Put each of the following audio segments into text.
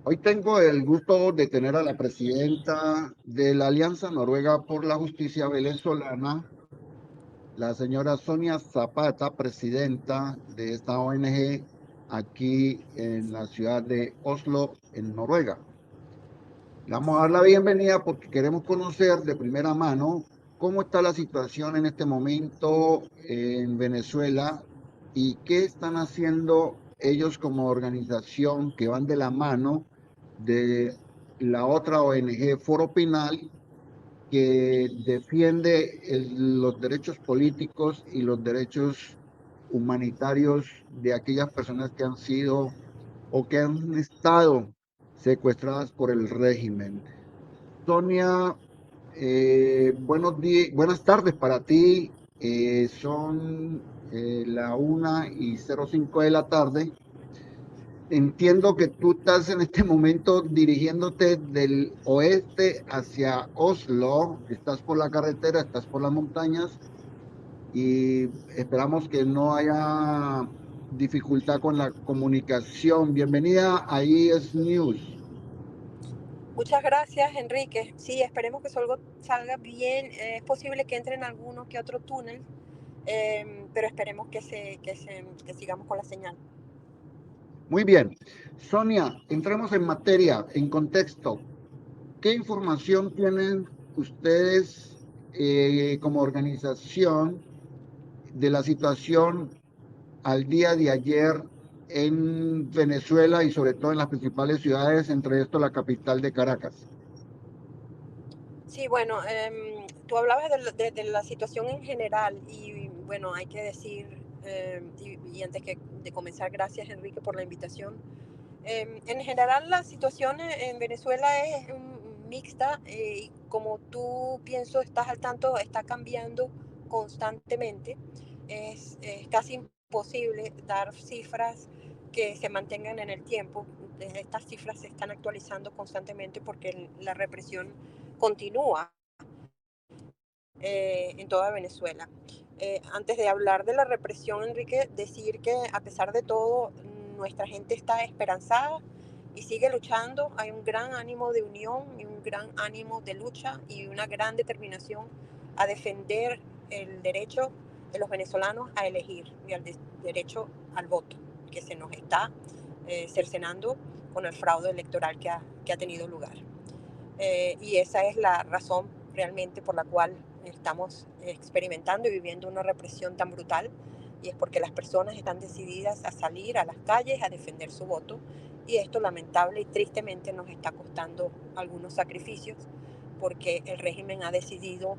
Hoy tengo el gusto de tener a la presidenta de la Alianza Noruega por la Justicia Venezolana, la señora Sonia Zapata, presidenta de esta ONG aquí en la ciudad de Oslo, en Noruega. Le vamos a dar la bienvenida porque queremos conocer de primera mano cómo está la situación en este momento en Venezuela y qué están haciendo ellos como organización que van de la mano de la otra ONG Foro Penal que defiende los derechos políticos y los derechos humanitarios de aquellas personas que han sido o que han estado secuestradas por el régimen. Sonia, buenas tardes para ti. Son la 1:05 de la tarde. Entiendo que tú estás en este momento dirigiéndote del oeste hacia Oslo. Estás por la carretera, estás por las montañas y esperamos que no haya dificultad con la comunicación. Bienvenida a ES News. Muchas gracias, Enrique. Sí, esperemos que salga bien. Es posible que entre en alguno que otro túnel, pero esperemos que sigamos con la señal. Muy bien. Sonia, entremos en materia, en contexto. ¿Qué información tienen ustedes como organización de la situación al día de ayer en Venezuela y sobre todo en las principales ciudades, entre esto la capital de Caracas? Sí, bueno, tú hablabas de la situación en general y bueno, hay que decir, y antes de comenzar, gracias, Enrique, por la invitación. En general, la situación en Venezuela es mixta, y como tú pienso estás al tanto, está cambiando constantemente. Es casi imposible dar cifras que se mantengan en el tiempo. Estas cifras se están actualizando constantemente porque la represión continúa en toda Venezuela. Antes de hablar de la represión, Enrique, decir que a pesar de todo, nuestra gente está esperanzada y sigue luchando. Hay un gran ánimo de unión y un gran ánimo de lucha y una gran determinación a defender el derecho de los venezolanos a elegir y al derecho al voto, que se nos está cercenando con el fraude electoral que ha tenido lugar. Y esa es la razón realmente por la cual estamos experimentando y viviendo una represión tan brutal, y es porque las personas están decididas a salir a las calles a defender su voto, y esto lamentable y tristemente nos está costando algunos sacrificios porque el régimen ha decidido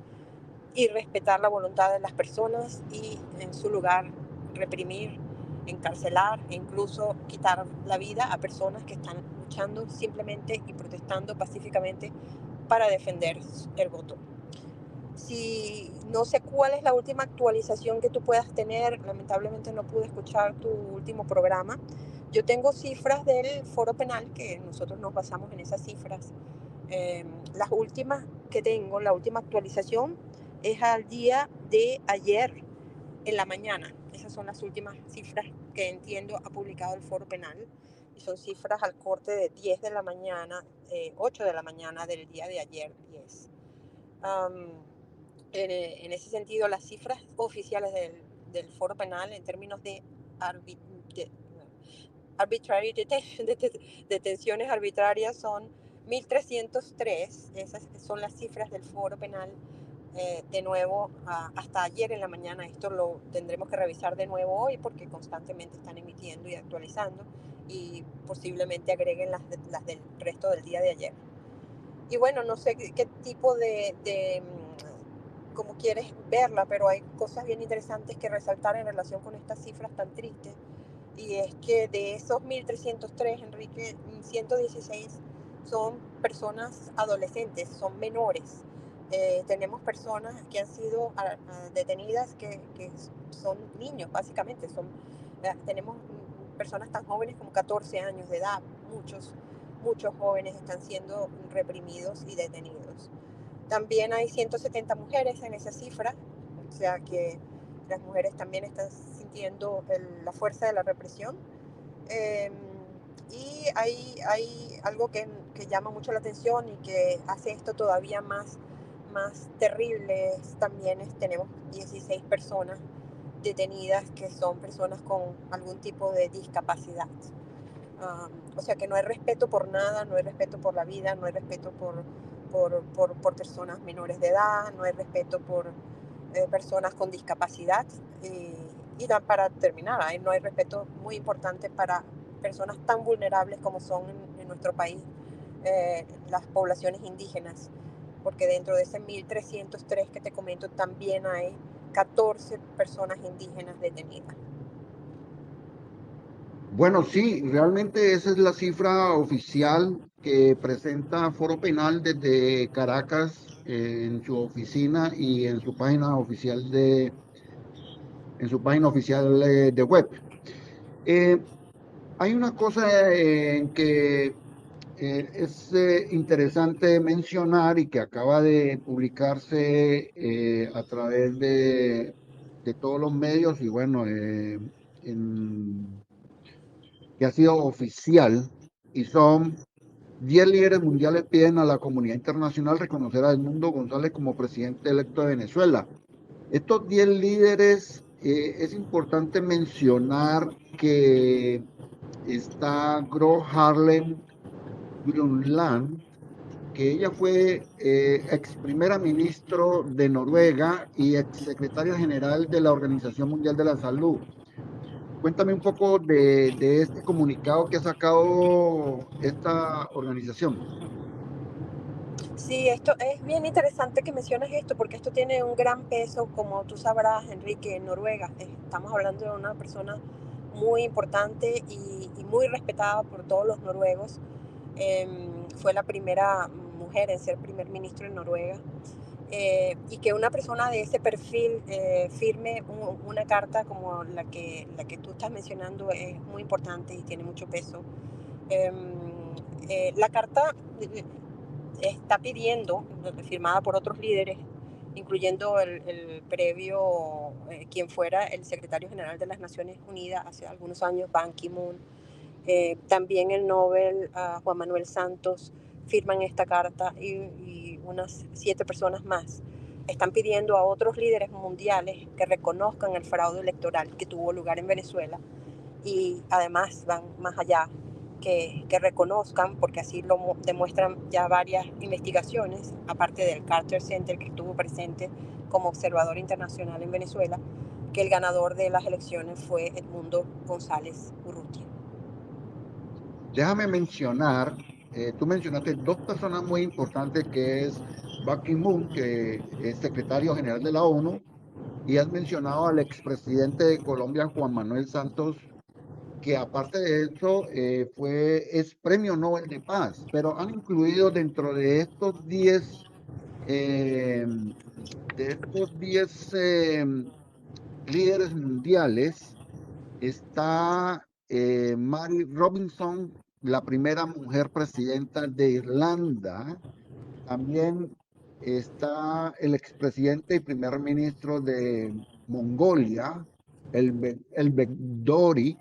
irrespetar la voluntad de las personas y en su lugar reprimir, encarcelar e incluso quitar la vida a personas que están luchando simplemente y protestando pacíficamente para defender el voto. Si no sé cuál es la última actualización que tú puedas tener, lamentablemente no pude escuchar tu último programa. Yo tengo cifras del Foro Penal, que nosotros nos basamos en esas cifras. Las últimas que tengo, la última actualización es al día de ayer en la mañana. Esas son las últimas cifras que entiendo ha publicado el Foro Penal, y son cifras al corte de 10 de la mañana, 8 de la mañana del día de ayer 10. Um, en ese sentido, las cifras oficiales del Foro Penal en términos de, arbi- de arbitrary detenciones arbitrarias son 1.303. Esas son las cifras del Foro Penal. De nuevo, hasta ayer en la mañana, esto lo tendremos que revisar de nuevo hoy porque constantemente están emitiendo y actualizando, y posiblemente agreguen las del resto del día de ayer. Y bueno, no sé qué tipo cómo quieres verla, pero hay cosas bien interesantes que resaltar en relación con estas cifras tan tristes. Y es que de esos 1.303, Enrique, 116 son personas adolescentes, son menores. Tenemos personas que han sido detenidas que son niños, básicamente. Tenemos personas tan jóvenes como 14 años de edad. Muchos jóvenes están siendo reprimidos y detenidos. También hay 170 mujeres en esa cifra, o sea que las mujeres también están sintiendo la fuerza de la represión. Eh, Y hay algo que llama mucho la atención y que hace esto todavía más terrible. Tenemos 16 personas detenidas que son personas con algún tipo de discapacidad. O sea que no hay respeto por nada, no hay respeto por la vida, no hay respeto por personas menores de edad, no hay respeto por personas con discapacidad. Para terminar, no hay respeto muy importante para personas tan vulnerables como son en nuestro país las poblaciones indígenas, porque dentro de ese 1.303 que te comento también hay 14 personas indígenas detenidas. Bueno, sí, realmente esa es la cifra oficial que presenta Foro Penal desde Caracas en su oficina y en su página oficial de web. Eh, Hay una cosa en que es interesante mencionar y que acaba de publicarse a través de todos los medios y bueno, que ha sido oficial y son 10 líderes mundiales piden a la comunidad internacional reconocer a Edmundo González como presidente electo de Venezuela. Estos 10 líderes, es importante mencionar que está Gro Harlem Brundtland, que ella fue ex primera ministro de Noruega y ex secretaria general de la Organización Mundial de la Salud. Cuéntame un poco de este comunicado que ha sacado esta organización. Sí, esto es bien interesante que menciones esto, porque esto tiene un gran peso, como tú sabrás, Enrique, en Noruega. Estamos hablando de una persona muy importante y muy respetada por todos los noruegos. Fue la primera mujer en ser primer ministro en Noruega. Y que una persona de ese perfil firme una carta como la que tú estás mencionando es muy importante y tiene mucho peso. La carta está pidiendo, firmada por otros líderes, incluyendo el previo, quien fuera el secretario general de las Naciones Unidas hace algunos años, Ban Ki-moon, también el Nobel Juan Manuel Santos, firman esta carta y unas 7 personas más. Están pidiendo a otros líderes mundiales que reconozcan el fraude electoral que tuvo lugar en Venezuela y además van más allá, que reconozcan, porque así lo demuestran ya varias investigaciones, aparte del Carter Center que estuvo presente como observador internacional en Venezuela, que el ganador de las elecciones fue Edmundo González Urrutia. Déjame mencionar, tú mencionaste dos personas muy importantes que es Ban Ki-moon, que es secretario general de la ONU, y has mencionado al expresidente de Colombia, Juan Manuel Santos, que aparte de eso es premio Nobel de Paz, pero han incluido dentro eh, de estos 10 líderes mundiales, está Mary Robinson, la primera mujer presidenta de Irlanda. También está el expresidente y primer ministro de Mongolia, el Begdori.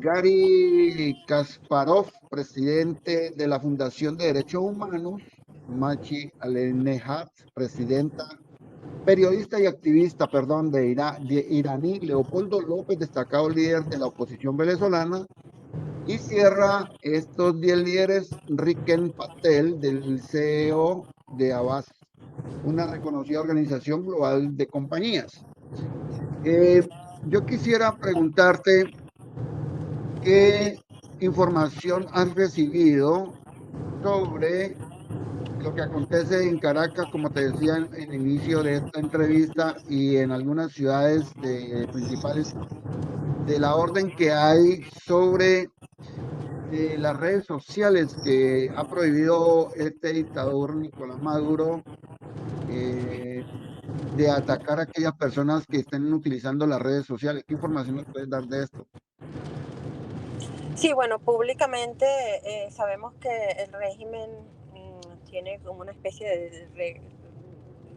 Gary Kasparov, presidente de la Fundación de Derechos Humanos. Machi Alenejad, presidenta periodista y activista, perdón, de iraní. Leopoldo López, destacado líder de la oposición venezolana. Y cierra estos 10 líderes Riken Patel, del CEO de Abbas, una reconocida organización global de compañías. Yo quisiera preguntarte qué información has recibido sobre lo que acontece en Caracas, como te decía en el inicio de esta entrevista, y en algunas ciudades principales, de la orden que hay sobre las redes sociales que ha prohibido este dictador Nicolás Maduro, eh, de atacar a aquellas personas que estén utilizando las redes sociales. ¿Qué información nos puedes dar de esto? Sí, bueno, públicamente sabemos que el régimen tiene como una especie de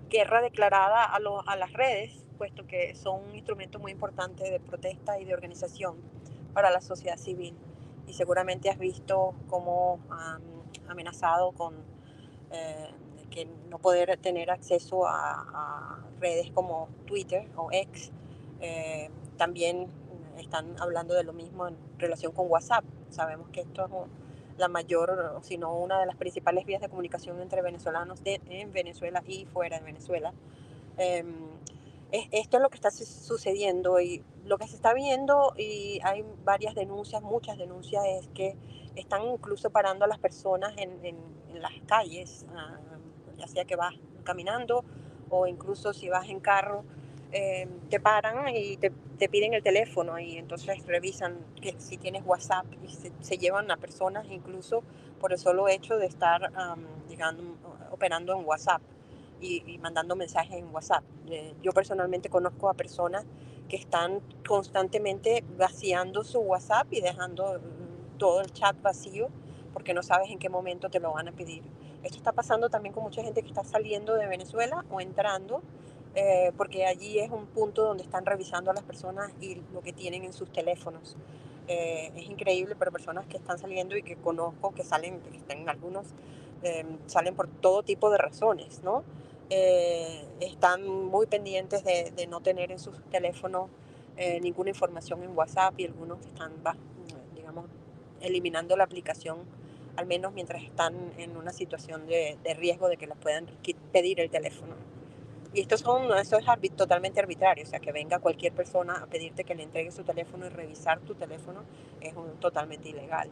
guerra declarada a las redes, puesto que son un instrumento muy importante de protesta y de organización para la sociedad civil. y seguramente has visto cómo han amenazado con que no poder tener acceso a redes como Twitter o X. Eh, También están hablando de lo mismo en relación con WhatsApp. Sabemos que esto es la mayor, o si no una de las principales vías de comunicación entre venezolanos en Venezuela y fuera de Venezuela. Eh, Esto es lo que está sucediendo y lo que se está viendo, y hay varias denuncias, muchas denuncias, es que están incluso parando a las personas en las calles, ya sea que vas caminando o incluso si vas en carro, te paran y te piden el teléfono y entonces revisan que si tienes WhatsApp y se llevan a personas incluso por el solo hecho de estar, digamos, operando en WhatsApp y mandando mensajes en WhatsApp. Yo personalmente conozco a personas que están constantemente vaciando su WhatsApp y dejando todo el chat vacío porque no sabes en qué momento te lo van a pedir. Esto está pasando también con mucha gente que está saliendo de Venezuela o entrando, porque allí es un punto donde están revisando a las personas y lo que tienen en sus teléfonos. Es increíble, pero personas que están saliendo y que conozco que salen, que están algunos, salen por todo tipo de razones, ¿no? Están muy pendientes de no tener en sus teléfonos ninguna información en WhatsApp, y algunos están, digamos, eliminando la aplicación, al menos mientras están en una situación de riesgo de que les puedan pedir el teléfono. Y eso es totalmente arbitrario, o sea, que venga cualquier persona a pedirte que le entregue su teléfono y revisar tu teléfono es totalmente ilegal.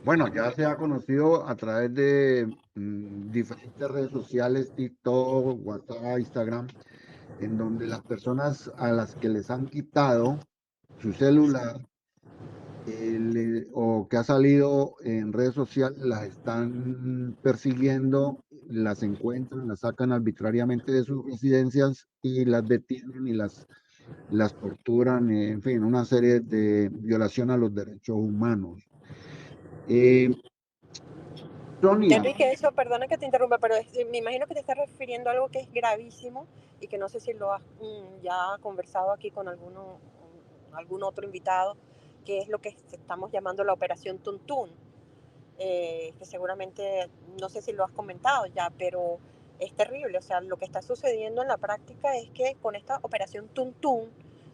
Bueno, ya se ha conocido a través de diferentes redes sociales, TikTok, WhatsApp, Instagram, en donde las personas a las que les han quitado su celular o que ha salido en redes sociales, las están persiguiendo, las encuentran, las sacan arbitrariamente de sus residencias y las detienen y las torturan, en fin, una serie de violación a los derechos humanos. Eh, Sonia, Enrique, eso, perdona que te interrumpa, pero me imagino que te estás refiriendo a algo que es gravísimo y que no sé si lo has ya conversado aquí con algún otro invitado, que es lo que estamos llamando la Operación Tuntún, que seguramente, no sé si lo has comentado ya, pero es terrible. O sea, lo que está sucediendo en la práctica es que con esta Operación Tuntún,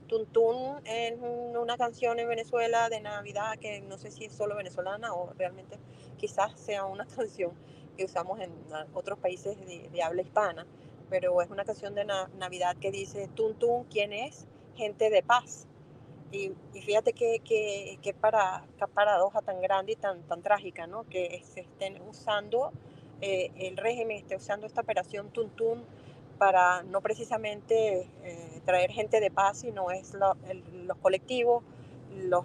Tuntún es una canción en Venezuela de Navidad que no sé si es solo venezolana o realmente quizás sea una canción que usamos en otros países de habla hispana, pero es una canción de Navidad que dice: Tuntún, ¿quién es? Gente de paz. Y fíjate qué paradoja tan grande y tan trágica, ¿no? Que se estén usando, el régimen esté usando esta operación Tuntún para no precisamente traer gente de paz, sino es los colectivos, los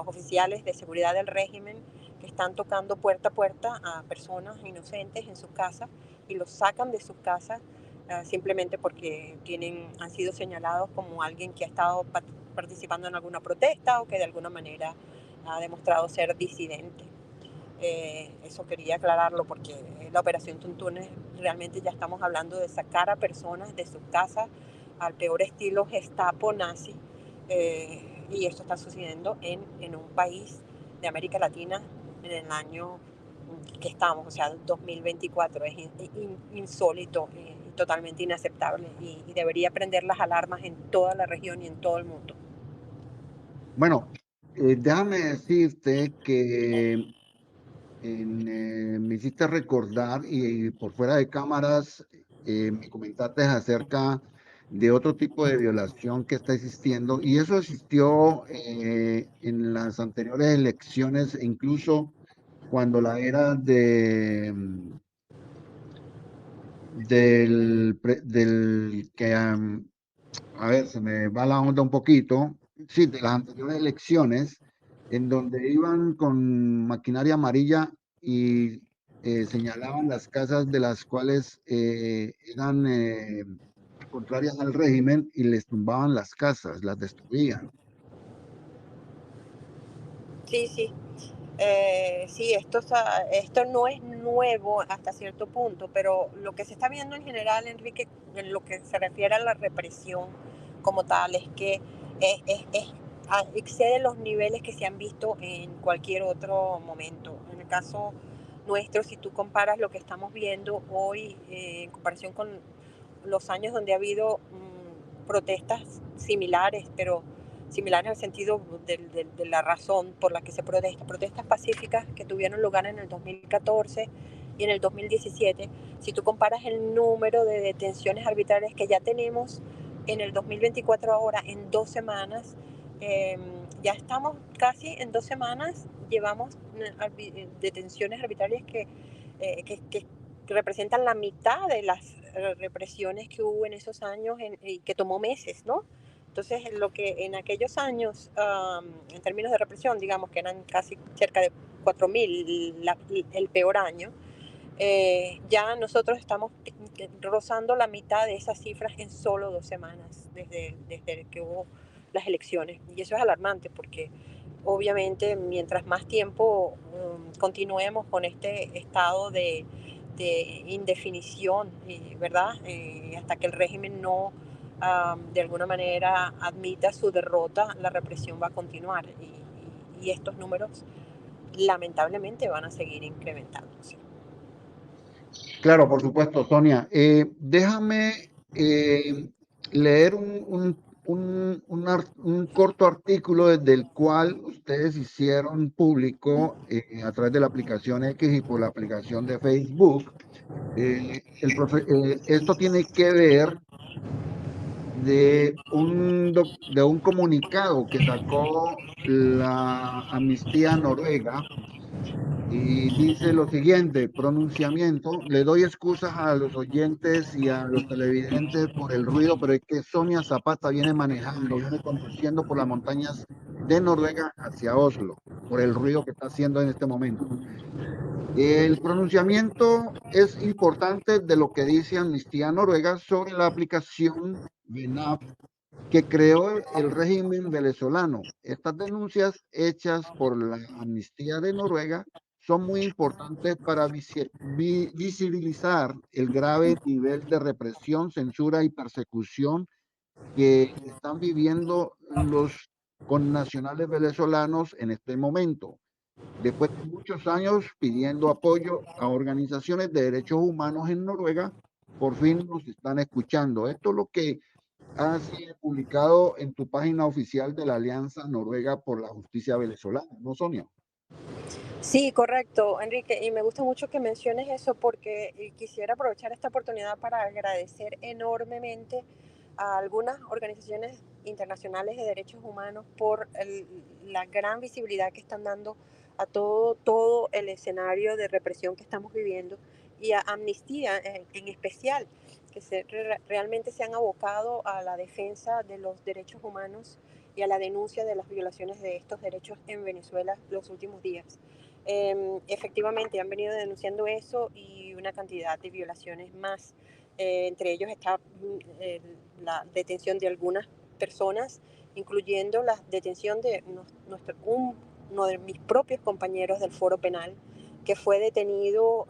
oficiales de seguridad del régimen que están tocando puerta a puerta a personas inocentes en sus casas y los sacan de sus casas, simplemente porque han sido señalados como alguien que ha estado participando en alguna protesta o que de alguna manera ha demostrado ser disidente. Eso quería aclararlo porque la operación Tuntunes realmente ya estamos hablando de sacar a personas de sus casas al peor estilo Gestapo nazi, y esto está sucediendo en un país de América Latina en el año que estamos, o sea, 2024. Es insólito y totalmente inaceptable, y debería prender las alarmas en toda la región y en todo el mundo. bueno, déjame decirte que me hiciste recordar y por fuera de cámaras me comentaste acerca de otro tipo de violación que está existiendo y eso existió en las anteriores elecciones e incluso cuando la era del que, a ver, se me va la onda un poquito, sí, de las anteriores elecciones, en donde iban con maquinaria amarilla y señalaban las casas de las cuales eran contrarias al régimen y les tumbaban las casas, las destruían. Sí, sí. Sí, esto no es nuevo hasta cierto punto, pero lo que se está viendo en general, Enrique, en lo que se refiere a la represión como tal, es que es excede los niveles que se han visto en cualquier otro momento. En el caso nuestro, si tú comparas lo que estamos viendo hoy en comparación con los años donde ha habido protestas similares, pero similares en el sentido de la razón por la que se protesta, protestas pacíficas que tuvieron lugar en el 2014 y en el 2017, si tú comparas el número de detenciones arbitrarias que ya tenemos en el 2024 ahora, en 2 semanas, ya estamos casi en 2 semanas, llevamos detenciones arbitrarias que representan la mitad de las represiones que hubo en esos años y que tomó meses, ¿no? Entonces, lo que en aquellos años, en términos de represión, digamos que eran casi cerca de 4.000, el peor año, ya nosotros estamos rozando la mitad de esas cifras en solo 2 semanas desde que hubo las elecciones. Y eso es alarmante porque obviamente mientras más tiempo continuemos con este estado de indefinición, ¿verdad? Hasta que el régimen no, de alguna manera, admita su derrota, la represión va a continuar y estos números lamentablemente van a seguir incrementándose. Claro, por supuesto, Sonia. Déjame leer un corto artículo desde el cual ustedes hicieron público a través de la aplicación X y por la aplicación de Facebook. Esto tiene que ver de un comunicado que sacó la Amnistía Noruega y dice lo siguiente: pronunciamiento. Le doy excusas a los oyentes y a los televidentes por el ruido, pero es que Sonia Zapata viene manejando, viene conduciendo por las montañas de Noruega hacia Oslo, por el ruido que está haciendo en este momento. El pronunciamiento es importante de lo que dice Amnistía Noruega sobre la aplicación VENAP que creó el régimen venezolano. Estas denuncias hechas por la Amnistía de Noruega son muy importantes para visibilizar el grave nivel de represión, censura y persecución que están viviendo los connacionales venezolanos en este momento. Después de muchos años pidiendo apoyo a organizaciones de derechos humanos en Noruega, por fin nos están escuchando. Esto es lo que has publicado en tu página oficial de la Alianza Noruega por la Justicia Venezolana, ¿no, Sonia? Sí, correcto, Enrique, y me gusta mucho que menciones eso porque quisiera aprovechar esta oportunidad para agradecer enormemente a algunas organizaciones internacionales de derechos humanos por la gran visibilidad que están dando a todo el escenario de represión que estamos viviendo y a Amnistía en especial, que realmente se han abocado a la defensa de los derechos humanos y a la denuncia de las violaciones de estos derechos en Venezuela los últimos días. Efectivamente han venido denunciando eso y una cantidad de violaciones más. Entre ellos está la detención de algunas personas, incluyendo la detención de uno de mis propios compañeros del Foro Penal, que fue detenido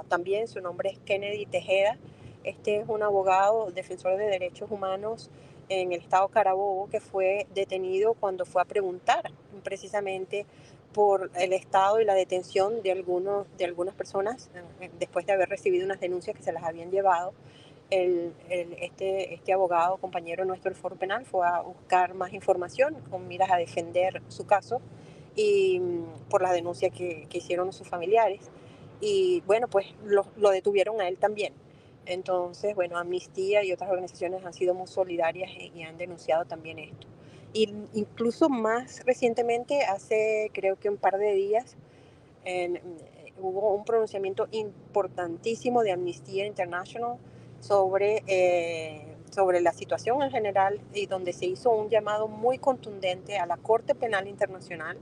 también. Su nombre es Kennedy Tejeda. Este es un abogado defensor de derechos humanos en el estado Carabobo, que fue detenido cuando fue a preguntar precisamente por el estado y la detención de algunas personas después de haber recibido unas denuncias que se las habían llevado. Este abogado, compañero nuestro del Foro Penal, fue a buscar más información con miras a defender su caso y por la denuncia que hicieron sus familiares. Y bueno, pues lo detuvieron a él también. Entonces, bueno, Amnistía y otras organizaciones han sido muy solidarias y han denunciado también esto. Y incluso más recientemente, hace creo que un par de días, hubo un pronunciamiento importantísimo de Amnistía International sobre la situación en general y donde se hizo un llamado muy contundente a la Corte Penal Internacional,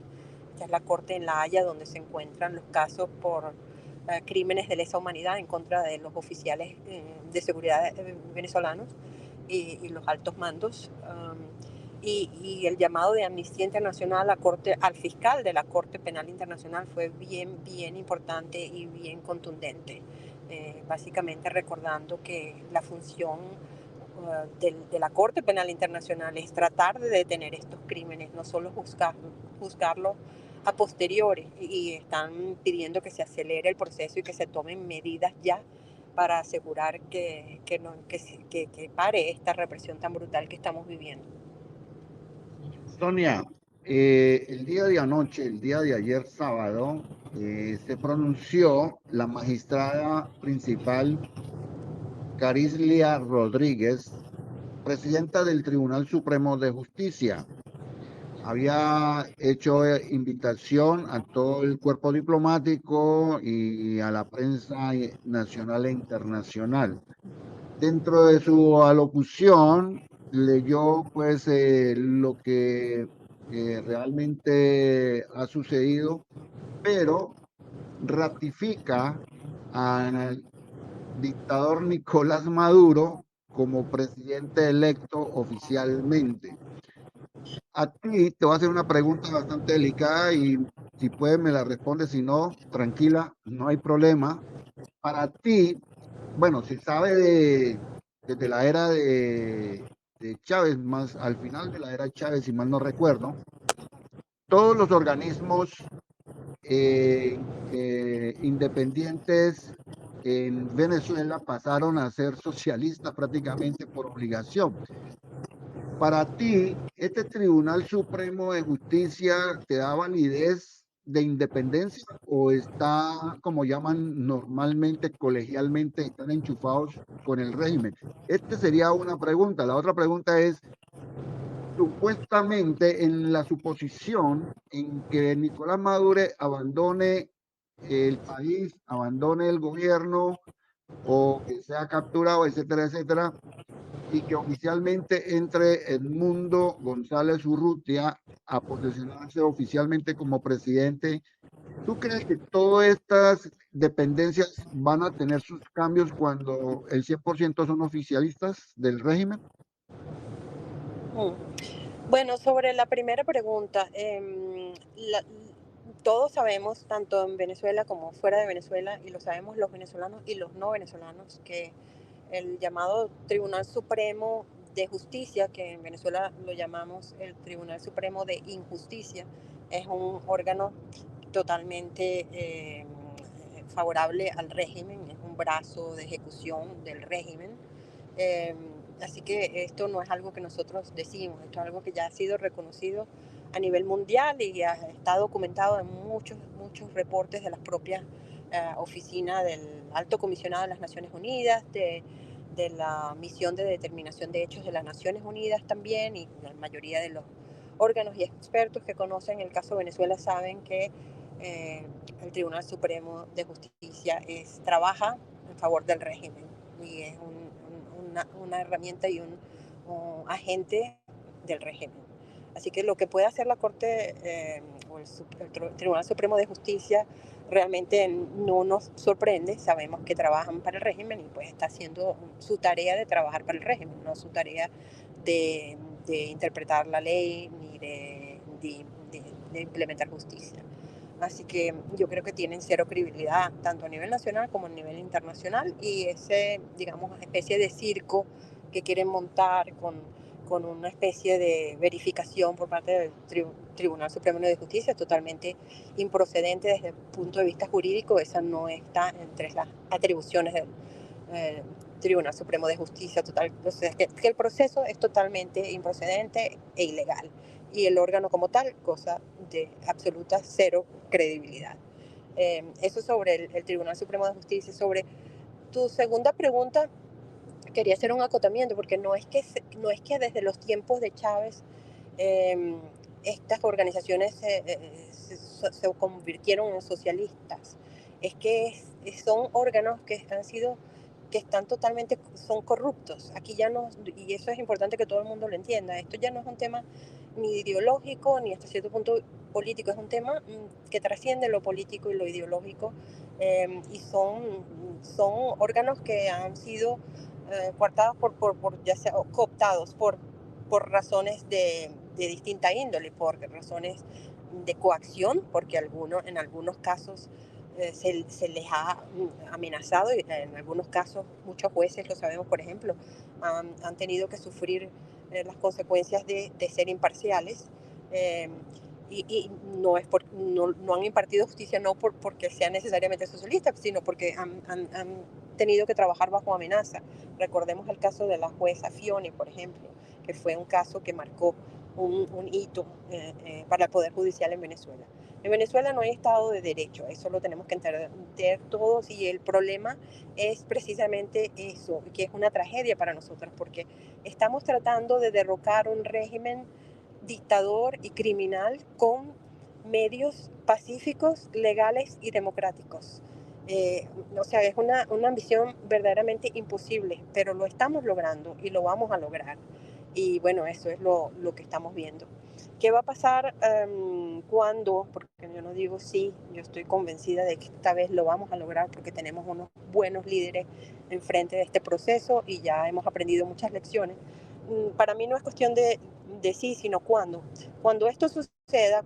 que es la corte en La Haya donde se encuentran los casos por crímenes de lesa humanidad en contra de los oficiales de seguridad venezolanos y los altos mandos. Y el llamado de Amnistía Internacional al fiscal de la Corte Penal Internacional fue bien, bien importante y bien contundente, básicamente recordando que la función de la Corte Penal Internacional es tratar de detener estos crímenes, no solo juzgarlos a posteriori, y están pidiendo que se acelere el proceso y que se tomen medidas ya para asegurar que pare esta represión tan brutal que estamos viviendo. Sonia, el día de anoche, el día de ayer sábado, se pronunció la magistrada principal Carislia Rodríguez, presidenta del Tribunal Supremo de Justicia. Había hecho invitación a todo el cuerpo diplomático y a la prensa nacional e internacional. Dentro de su alocución leyó pues lo que realmente ha sucedido, pero ratifica al dictador Nicolás Maduro como presidente electo oficialmente. A ti te voy a hacer una pregunta bastante delicada y si puedes me la respondes, si no, tranquila, no hay problema. Para ti, bueno, se sabe desde la era de Chávez, más al final de la era Chávez, si mal no recuerdo, todos los organismos independientes en Venezuela pasaron a ser socialistas prácticamente por obligación. Para ti, ¿este Tribunal Supremo de Justicia te da validez de independencia o está, como llaman normalmente, colegialmente, están enchufados con el régimen? Esta sería una pregunta. La otra pregunta es, supuestamente, en la suposición en que Nicolás Maduro abandone el país, abandone el gobierno o que sea capturado, etcétera, etcétera, y que oficialmente entre Edmundo González Urrutia a posicionarse oficialmente como presidente. ¿Tú crees que todas estas dependencias van a tener sus cambios cuando el 100% son oficialistas del régimen? Bueno, sobre la primera pregunta, todos sabemos, tanto en Venezuela como fuera de Venezuela, y lo sabemos los venezolanos y los no venezolanos, que el llamado Tribunal Supremo de Justicia, que en Venezuela lo llamamos el Tribunal Supremo de Injusticia, es un órgano totalmente favorable al régimen, es un brazo de ejecución del régimen. Eh, Así que esto no es algo que nosotros decimos, esto es algo que ya ha sido reconocido a nivel mundial y está documentado en muchos reportes de las propias oficinas del Alto Comisionado de las Naciones Unidas, de la Misión de Determinación de Hechos de las Naciones Unidas también, y la mayoría de los órganos y expertos que conocen el caso Venezuela saben que el Tribunal Supremo de Justicia trabaja en favor del régimen y es una herramienta y un agente del régimen. Así que lo que puede hacer la Corte o el Tribunal Supremo de Justicia realmente no nos sorprende. Sabemos que trabajan para el régimen y pues está haciendo su tarea de trabajar para el régimen, no su tarea de interpretar la ley ni de implementar justicia. Así que yo creo que tienen cero credibilidad, tanto a nivel nacional como a nivel internacional, y ese, digamos, especie de circo que quieren montar con una especie de verificación por parte del Tribunal Supremo de Justicia es totalmente improcedente desde el punto de vista jurídico. Esa no está entre las atribuciones del Tribunal Supremo de Justicia. Entonces, que el proceso es totalmente improcedente e ilegal, y el órgano como tal, cosa de absoluta cero credibilidad. Eso sobre el Tribunal Supremo de Justicia. Sobre tu segunda pregunta, quería hacer un acotamiento, porque no es que desde los tiempos de Chávez eh, estas organizaciones se convirtieron en socialistas. Es que son órganos que han sido que están totalmente, son corruptos. Aquí ya no, y eso es importante que todo el mundo lo entienda, esto ya no es un tema ni ideológico ni hasta cierto punto político, es un tema que trasciende lo político y lo ideológico, y son órganos que han sido coartados ya sea cooptados por razones de distinta índole, por razones de coacción, porque en algunos casos se les ha amenazado y en algunos casos muchos jueces, lo sabemos por ejemplo, han tenido que sufrir las consecuencias de ser imparciales. eh, y no, no han impartido justicia no porque sean necesariamente socialistas, sino porque han tenido que trabajar bajo amenaza. Recordemos el caso de la jueza Fione, por ejemplo, que fue un caso que marcó un hito para el Poder Judicial en Venezuela. En Venezuela no hay Estado de Derecho, eso lo tenemos que entender todos, y el problema es precisamente eso, que es una tragedia para nosotros, porque estamos tratando de derrocar un régimen dictador y criminal con medios pacíficos, legales y democráticos. O sea, es una ambición verdaderamente imposible, pero lo estamos logrando y lo vamos a lograr. Y bueno, eso es lo que estamos viendo. ¿Qué va a pasar cuando? Porque yo no digo sí, yo estoy convencida de que esta vez lo vamos a lograr porque tenemos unos buenos líderes enfrente de este proceso y ya hemos aprendido muchas lecciones. Para mí no es cuestión de sí, sino cuándo. Cuando esto suceda,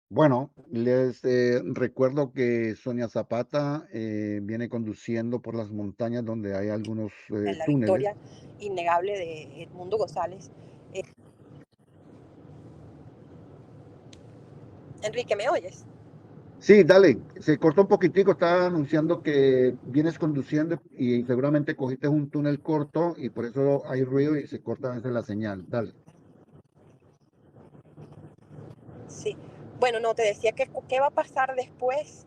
Bueno, les recuerdo que Sonia Zapata viene conduciendo por las montañas donde hay algunos la túneles. victoria innegable de Edmundo González. Enrique, ¿me oyes? Sí, dale, se cortó un poquitico, estaba anunciando que vienes conduciendo y seguramente cogiste un túnel corto y por eso hay ruido y se corta a veces la señal. Dale. Sí. Bueno, no, te decía que qué va a pasar después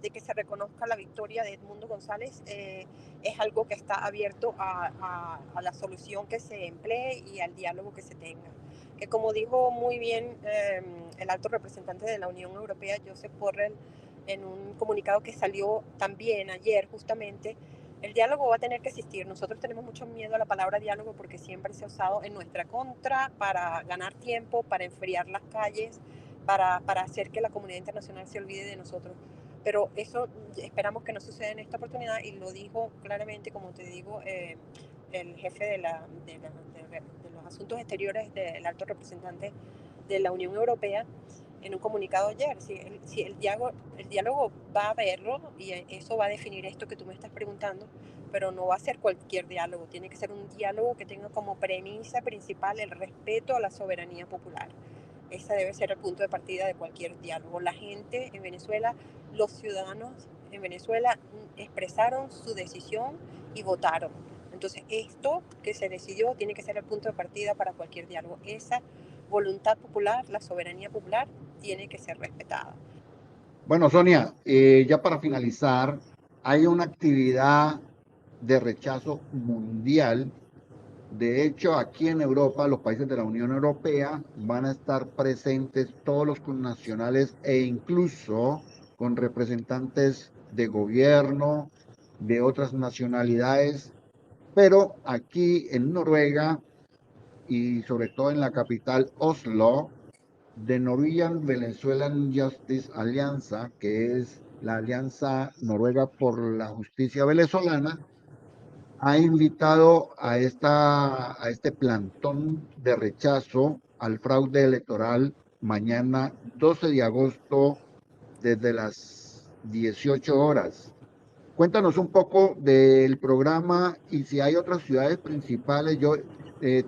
de que se reconozca la victoria de Edmundo González. Es algo que está abierto a la solución que se emplee y al diálogo que se tenga. Que como dijo muy bien el alto representante de la Unión Europea, Josep Borrell, en un comunicado que salió también ayer justamente, el diálogo va a tener que existir. Nosotros tenemos mucho miedo a la palabra diálogo porque siempre se ha usado en nuestra contra para ganar tiempo, para enfriar las calles, para hacer que la comunidad internacional se olvide de nosotros. Pero eso esperamos que no suceda en esta oportunidad y lo dijo claramente, como te digo, el jefe de los asuntos exteriores del alto representante de la Unión Europea en un comunicado ayer. Si el diálogo va a haberlo y eso va a definir esto que tú me estás preguntando, pero no va a ser cualquier diálogo, tiene que ser un diálogo que tenga como premisa principal el respeto a la soberanía popular. Ese debe ser el punto de partida de cualquier diálogo. La gente en Venezuela, los ciudadanos en Venezuela expresaron su decisión y votaron. Entonces, esto que se decidió tiene que ser el punto de partida para cualquier diálogo. Esa voluntad popular, la soberanía popular, tiene que ser respetada. Bueno, Sonia, ya para finalizar, hay una actividad de rechazo mundial. De hecho, aquí en Europa, los países de la Unión Europea van a estar presentes todos los connacionales e incluso con representantes de gobierno de otras nacionalidades, pero aquí en Noruega y sobre todo en la capital Oslo, de Norwegian Venezuelan Justice Alianza, que es la Alianza Noruega por la Justicia Venezolana, ha invitado a este plantón de rechazo al fraude electoral mañana 12 de agosto desde las 18 horas. Cuéntanos un poco del programa y si hay otras ciudades principales.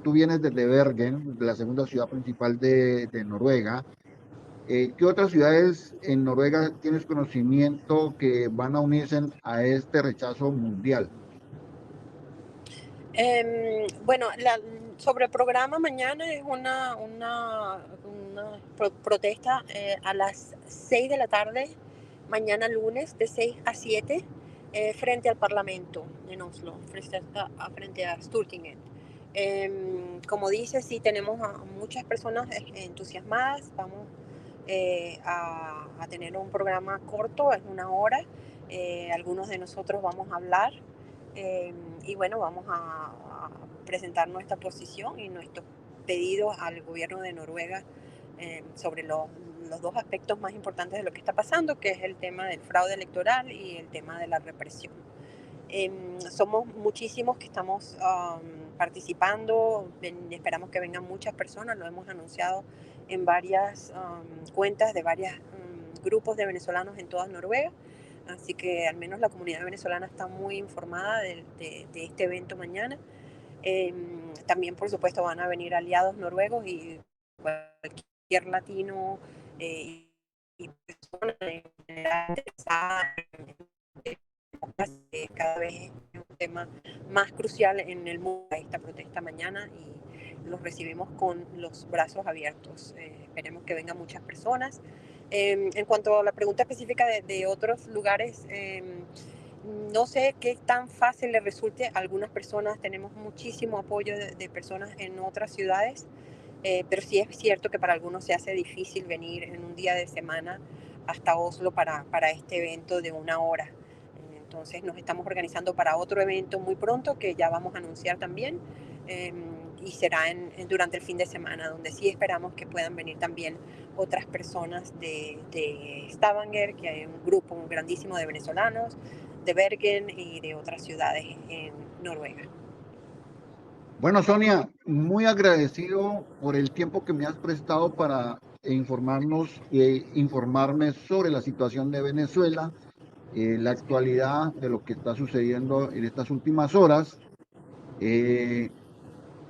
Tú vienes desde Bergen, de la segunda ciudad principal de Noruega. ¿Qué otras ciudades en Noruega tienes conocimiento que van a unirse a este rechazo mundial? Bueno, sobre el programa mañana es una protesta a las 6 de la tarde, mañana lunes, de 6 a 7, frente al Parlamento en Oslo, frente a Stortinget. Como dice, sí tenemos a muchas personas entusiasmadas, vamos a tener un programa corto, es una hora, algunos de nosotros vamos a hablar eh, y bueno, vamos a presentar nuestra posición y nuestros pedidos al gobierno de Noruega sobre los dos aspectos más importantes de lo que está pasando, que es el tema del fraude electoral y el tema de la represión. Somos muchísimos que estamos participando. Esperamos que vengan muchas personas, lo hemos anunciado en varias cuentas de varios grupos de venezolanos en toda Noruega. Así que al menos la comunidad venezolana está muy informada de este evento mañana. También, por supuesto, van a venir aliados noruegos y cualquier latino y persona en general interesada cada vez es un tema más crucial en el mundo esta protesta mañana y los recibimos con los brazos abiertos. Esperemos que vengan muchas personas. En cuanto a la pregunta específica de otros lugares, no sé qué tan fácil le resulte a algunas personas. Tenemos muchísimo apoyo de personas en otras ciudades, pero sí es cierto que para algunos se hace difícil venir en un día de semana hasta Oslo para este evento de 1 hora. Entonces nos estamos organizando para otro evento muy pronto que ya vamos a anunciar también, y será durante el fin de semana, donde sí esperamos que puedan venir también otras personas de Stavanger, que hay un grupo grandísimo de venezolanos, de Bergen y de otras ciudades en Noruega. Bueno, Sonia, muy agradecido por el tiempo que me has prestado para informarnos e informarme sobre la situación de Venezuela, la actualidad de lo que está sucediendo en estas últimas horas.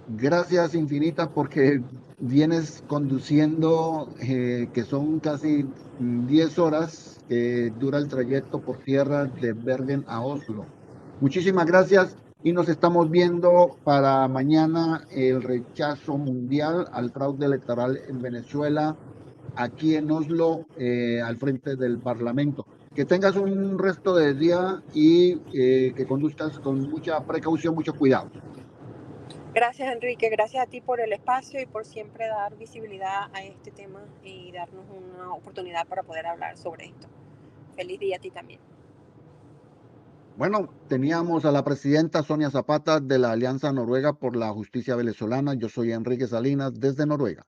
Gracias infinitas porque vienes conduciendo, que son casi 10 horas que dura el trayecto por tierra de Bergen a Oslo. Muchísimas gracias y nos estamos viendo para mañana el rechazo mundial al fraude electoral en Venezuela, aquí en Oslo, al frente del Parlamento. Que tengas un resto de día y que conduzcas con mucha precaución, mucho cuidado. Gracias, Enrique. Gracias a ti por el espacio y por siempre dar visibilidad a este tema y darnos una oportunidad para poder hablar sobre esto. Feliz día a ti también. Bueno, teníamos a la presidenta Sonia Zapata de la Alianza Noruega por la Justicia Venezolana. Yo soy Enrique Salinas desde Noruega.